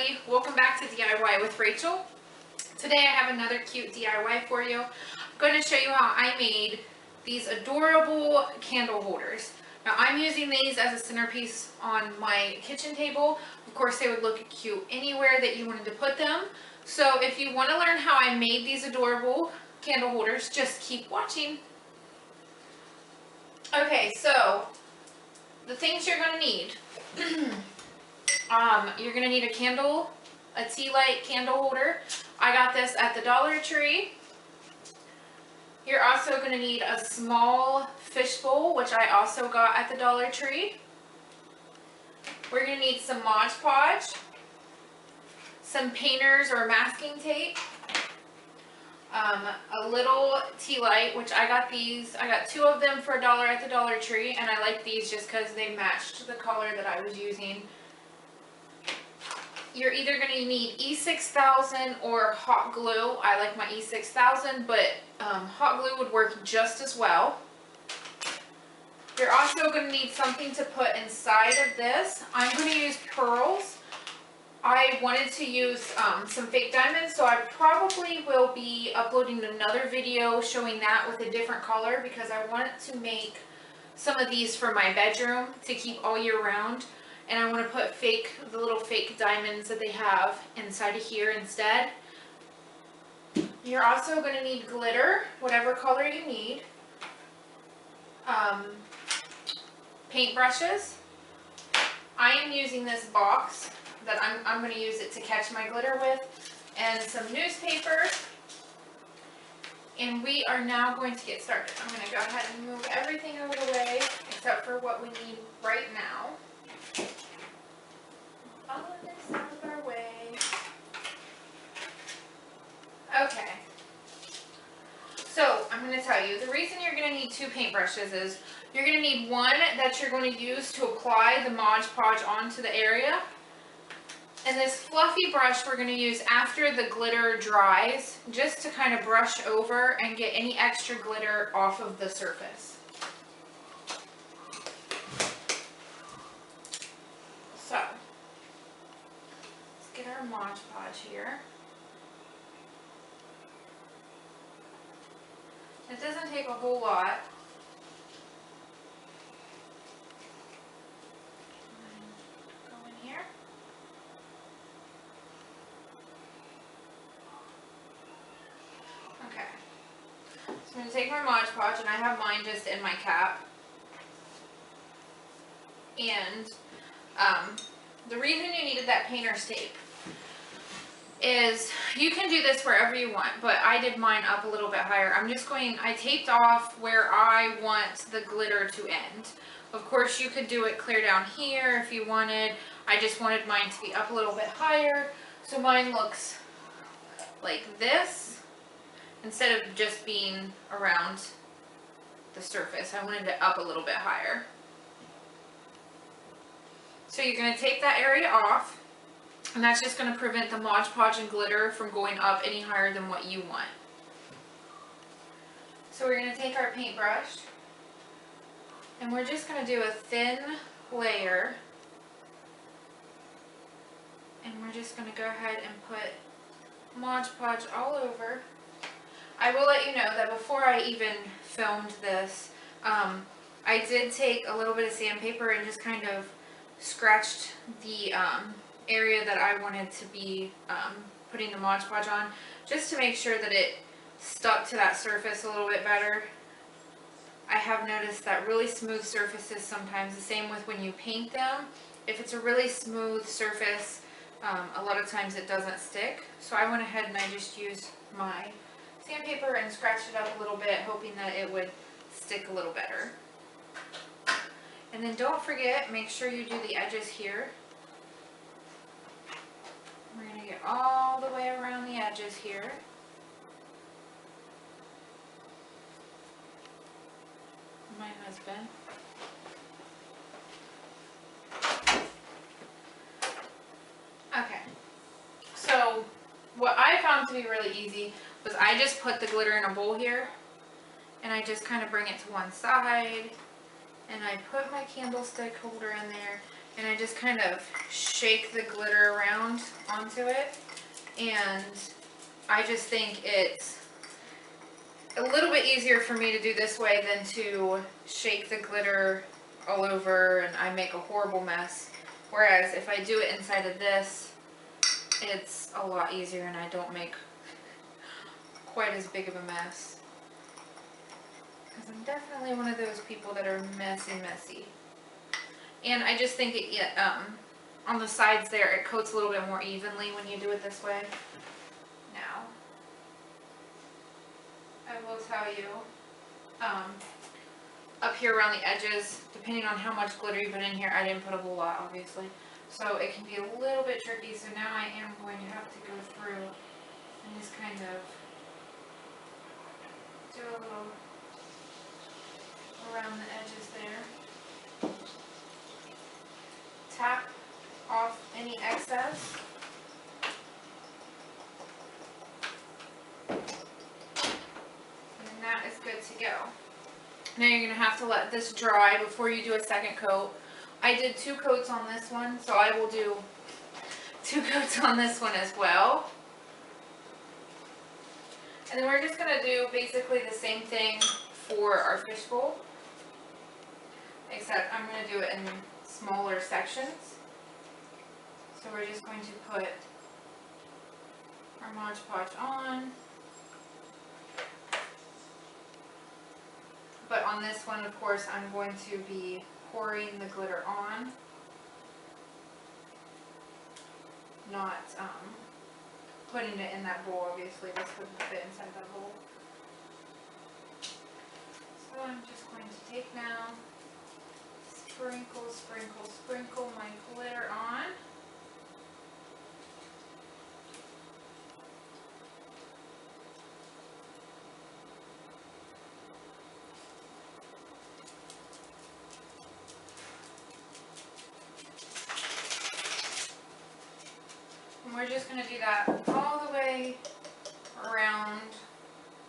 everybody, welcome back to DIY with Rachel. Today I have another cute DIY for you. I'm going to show you how I made these adorable candle holders. Now I'm using these as a centerpiece on my kitchen table. Of course they would look cute anywhere that you wanted to put them. So if you want to learn how I made these adorable candle holders, just keep watching. Okay, so the things you're going to need. You're going to need a candle, a tea light candle holder. I got this at the Dollar Tree. You're also going to need a small fish bowl, which I also got at the Dollar Tree. We're going to need some Mod Podge, some painters or masking tape, a little tea light, which I got these. I got 2 of them for $1 at the Dollar Tree, and I like these just because they matched the color that I was using. You're either going to need E6000 or hot glue. I like my E6000, but hot glue would work just as well. You're also going to need something to put inside of this. I'm going to use pearls. I wanted to use some fake diamonds, so I probably will be uploading another video showing that with a different color because I want to make some of these for my bedroom to keep all year round. And I want to put the little fake diamonds that they have inside of here instead. You're also going to need glitter, whatever color you need. Paintbrushes. I am using this box that I'm going to use it to catch my glitter with. And some newspaper. And we are now going to get started. I'm going to go ahead and move everything out of the way except for what we need right now. All of this out of our way. Okay. So, I'm going to tell you, the reason you're going to need 2 paintbrushes is you're going to need one that you're going to use to apply the Mod Podge onto the area. And this fluffy brush we're going to use after the glitter dries, just to kind of brush over and get any extra glitter off of the surface. So, let's get our Mod Podge here. It doesn't take a whole lot. Go in here. Okay. So I'm going to take my Mod Podge, and I have mine just in my cap. And the reason you needed that painter's tape is you can do this wherever you want, but I did mine up a little bit higher. I taped off where I want the glitter to end. Of course, you could do it clear down here if you wanted. I just wanted mine to be up a little bit higher, so mine looks like this instead of just being around the surface. I wanted it up a little bit higher. So you're going to take that area off. And that's just going to prevent the Mod Podge and glitter from going up any higher than what you want. So we're going to take our paintbrush and we're just going to do a thin layer. And we're just going to go ahead and put Mod Podge all over. I will let you know that before I even filmed this, I did take a little bit of sandpaper and just kind of scratched the area that I wanted to be putting the Mod Podge on, just to make sure that it stuck to that surface a little bit better. I have noticed that really smooth surfaces sometimes, the same with when you paint them, if it's a really smooth surface, a lot of times it doesn't stick. So I went ahead and I just used my sandpaper and scratched it up a little bit, hoping that it would stick a little better. And then don't forget, make sure you do the edges here. We're going to get all the way around the edges here. My husband. Okay. So, what I found to be really easy was I just put the glitter in a bowl here. And I just kind of bring it to one side. And I put my candlestick holder in there. and I just kind of shake the glitter around onto it, and I just think it's a little bit easier for me to do this way than to shake the glitter all over and I make a horrible mess. Whereas if I do it inside of this, it's a lot easier and I don't make quite as big of a mess. Because I'm definitely one of those people that are messy. And I just think it, on the sides there, it coats a little bit more evenly when you do it this way. Now, I will tell you, up here around the edges, depending on how much glitter you put in here, I didn't put a whole lot, obviously. So it can be a little bit tricky, so now I am going to have to go through and just kind of do a little around the edges there. Tap off any excess. And that is good to go. Now you're going to have to let this dry before you do a second coat. I did 2 coats on this one, so I will do 2 coats on this one as well. And then we're just going to do basically the same thing for our fishbowl, except I'm going to do it in smaller sections. So we're just going to put our Mod Podge on. But on this one, of course, I'm going to be pouring the glitter on, not putting it in that bowl. Obviously, this wouldn't fit inside that bowl. So I'm just going to take now, sprinkle my glitter on. And we're just going to do that all the way around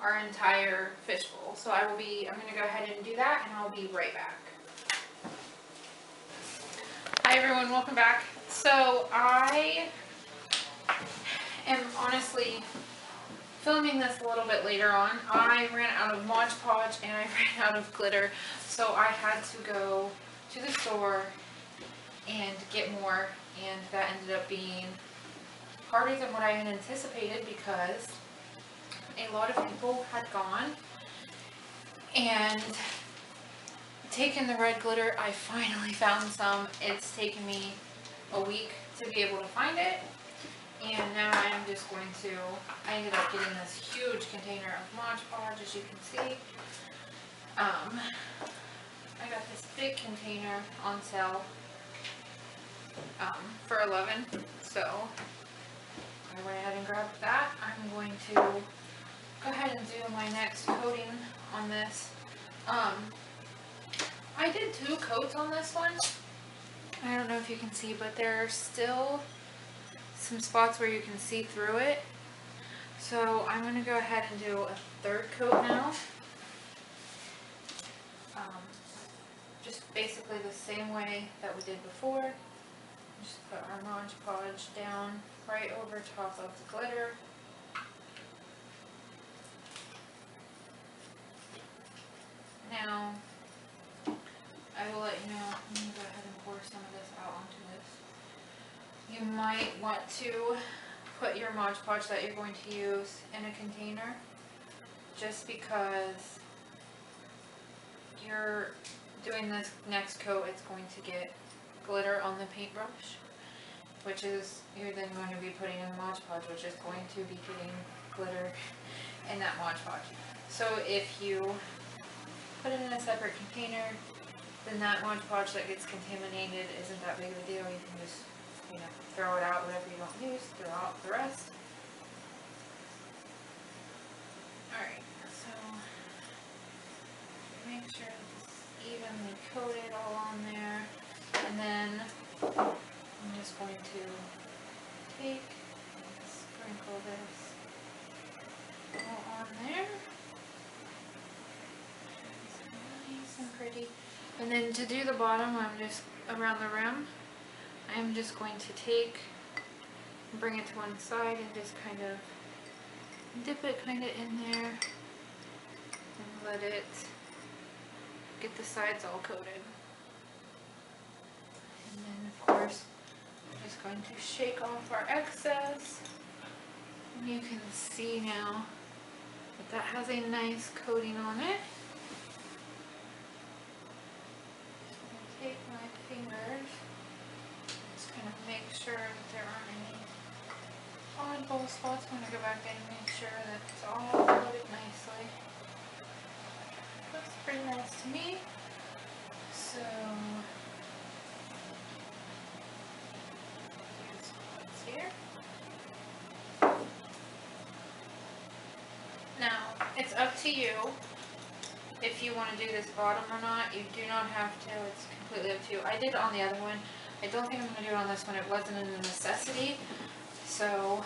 our entire fishbowl. So I'm going to go ahead and do that, and I'll be right back. Hi everyone, welcome back. So I am honestly filming this a little bit later on. I ran out of Mod Podge and I ran out of glitter, so I had to go to the store and get more, and that ended up being harder than what I had anticipated because a lot of people had gone and taken the red glitter. I finally found some. It's taken me a week to be able to find it, and now I'm just going to, I ended up getting this huge container of Mod Podge, as you can see. I got this big container on sale for $11, so I went ahead and grabbed that. I'm going to go ahead and do my next coating on this. I did 2 coats on this one. I don't know if you can see, but there are still some spots where you can see through it. So I'm going to go ahead and do a 3rd coat now. Just basically the same way that we did before. Just put our Mod Podge down right over top of the glitter. Now, I will let you know, let me go ahead and pour some of this out onto this. You might want to put your Mod Podge that you're going to use in a container, just because you're doing this next coat, it's going to get glitter on the paintbrush, which is, you're then going to be putting in the Mod Podge, which is going to be getting glitter in that Mod Podge. So if you put it in a separate container, then that Mod Podge that gets contaminated isn't that big of a deal. You can just, throw it out, whatever you don't use, throw out the rest. Alright, so make sure it's evenly coated all on there, and then I'm just going to take and sprinkle this all on there. It's nice and pretty. And then to do the bottom, I'm just around the rim, I'm just going to bring it to one side and just kind of dip it kind of in there and let it get the sides all coated. And then of course I'm just going to shake off our excess, and you can see now that has a nice coating on it. So I'm going to take my fingers, just kind of make sure that there aren't any oddball spots. I'm going to go back in and make sure that it's all coated nicely. Looks pretty nice to me. So here's what's here. Now, it's up to you if you want to do this bottom or not. You do not have to. It's completely up to you. I did it on the other one. I don't think I'm going to do it on this one. It wasn't a necessity. So,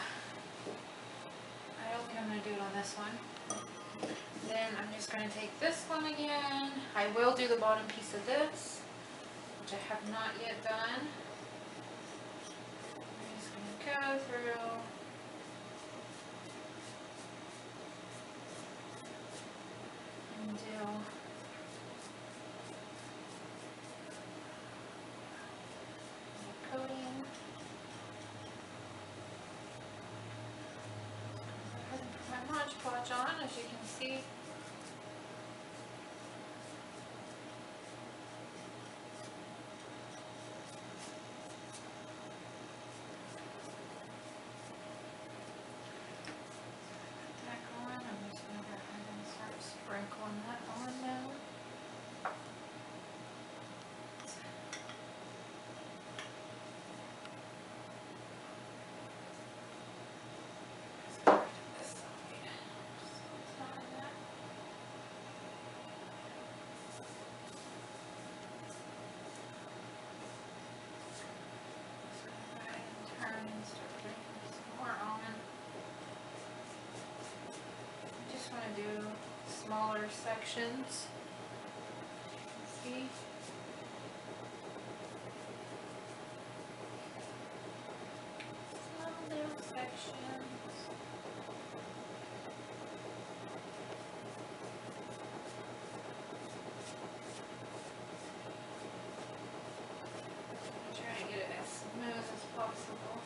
I don't think I'm going to do it on this one. Then I'm just going to take this one again. I will do the bottom piece of this, which I have not yet done. I'm just going to go through. And do the coating. Go ahead and put my Mod Podge on, as you can see. That going. I'm just going to go ahead and start sprinkling that on now. Do smaller sections. See? Small little sections. Try to get it as smooth as possible.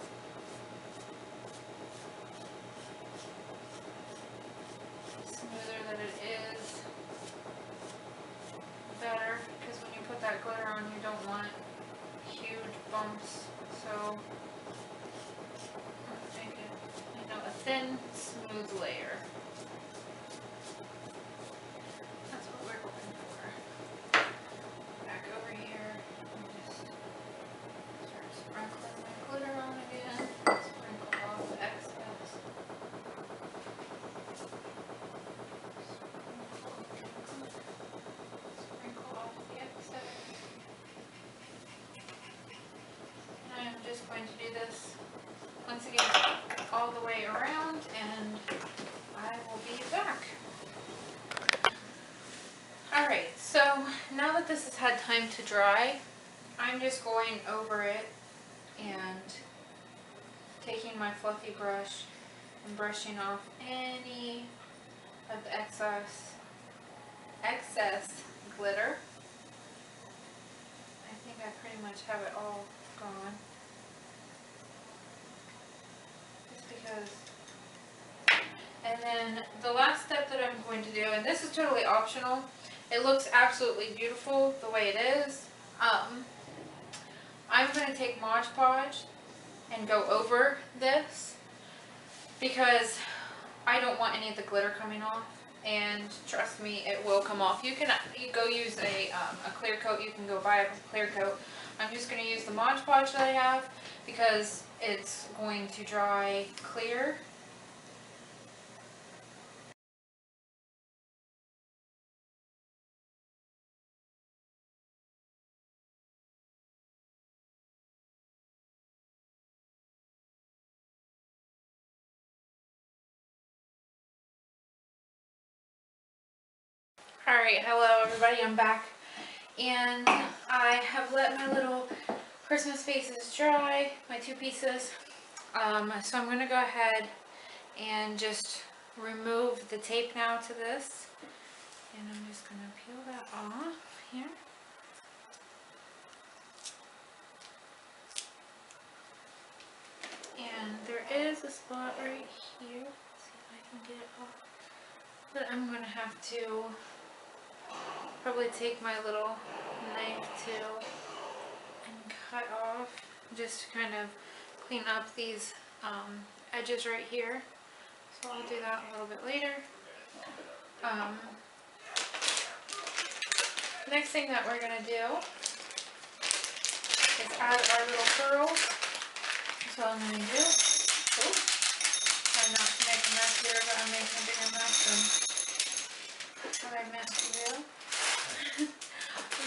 Smoother than it is, better, because when you put that glitter on, you don't want huge bumps. So make it, a thin, smooth layer. That's what we're looking for. Back over here, and just start sprinkling my glitter on again. Sprinkle off the excess. Going to do this once again all the way around, and I will be back. Alright, so now that this has had time to dry, I'm just going over it and taking my fluffy brush and brushing off any of the excess glitter. I think I pretty much have it all gone. And then the last step that I'm going to do, and this is totally optional, it looks absolutely beautiful the way it is. I'm going to take Mod Podge and go over this because I don't want any of the glitter coming off, and trust me, it will come off. You go use a clear coat. You can go buy a clear coat. I'm just going to use the Mod Podge that I have because it's going to dry clear. Alright, hello everybody, I'm back. And I have let my little Christmas face is dry, my 2 pieces. So I'm gonna go ahead and just remove the tape now to this. And I'm just gonna peel that off here. And there is a spot right here. Let's see if I can get it off. But I'm gonna have to probably take my little knife too and cut off, just to kind of clean up these edges right here. So I'll do that a little bit later. Next thing that we're gonna do is add our little pearls. That's what I'm gonna do. Ooh. Try not to make a mess here, but I'm making a bigger mess than what I meant to do.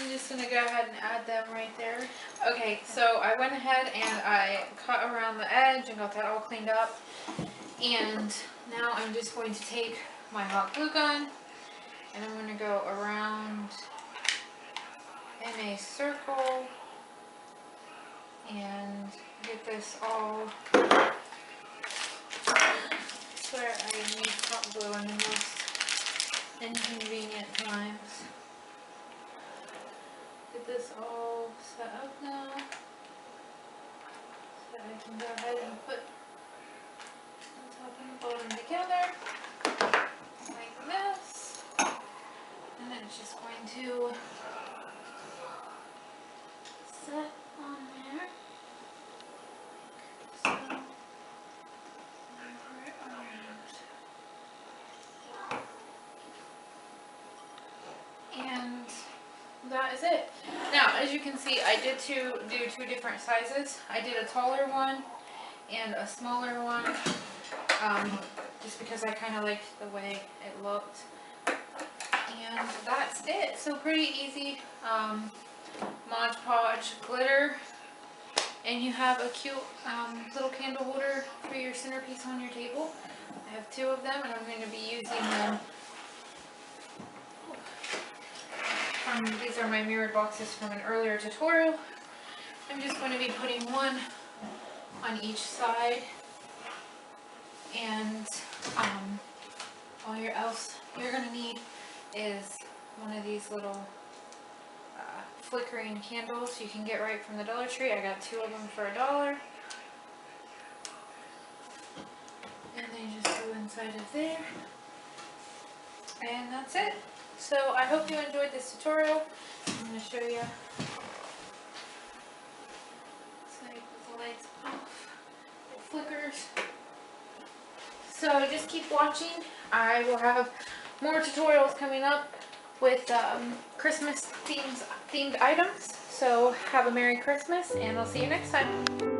I'm just gonna go ahead and add them right there. Okay, so I went ahead and I cut around the edge and got that all cleaned up. And now I'm just going to take my hot glue gun and I'm gonna go around in a circle and get this all. I swear I need hot glue in the most inconvenient times. Get this all set up now so that I can go ahead and put the top and the bottom together like this, and then it's just going to set on there. So, right around. And that is it. Now, as you can see, I did do 2 different sizes. I did a taller one and a smaller one, just because I kind of liked the way it looked. And that's it. So pretty easy. Mod Podge glitter, and you have a cute little candle holder for your centerpiece on your table. I have 2 of them, and I'm going to be using them. These are my mirrored boxes from an earlier tutorial. I'm just going to be putting one on each side, and all else you're going to need is one of these little flickering candles you can get right from the Dollar Tree. I got 2 of them for $1. And they just go inside of there. And that's it. So I hope you enjoyed this tutorial. I'm going to show you. It's like with the lights off, it flickers. So just keep watching. I will have more tutorials coming up with Christmas themed items. So have a Merry Christmas, and I'll see you next time.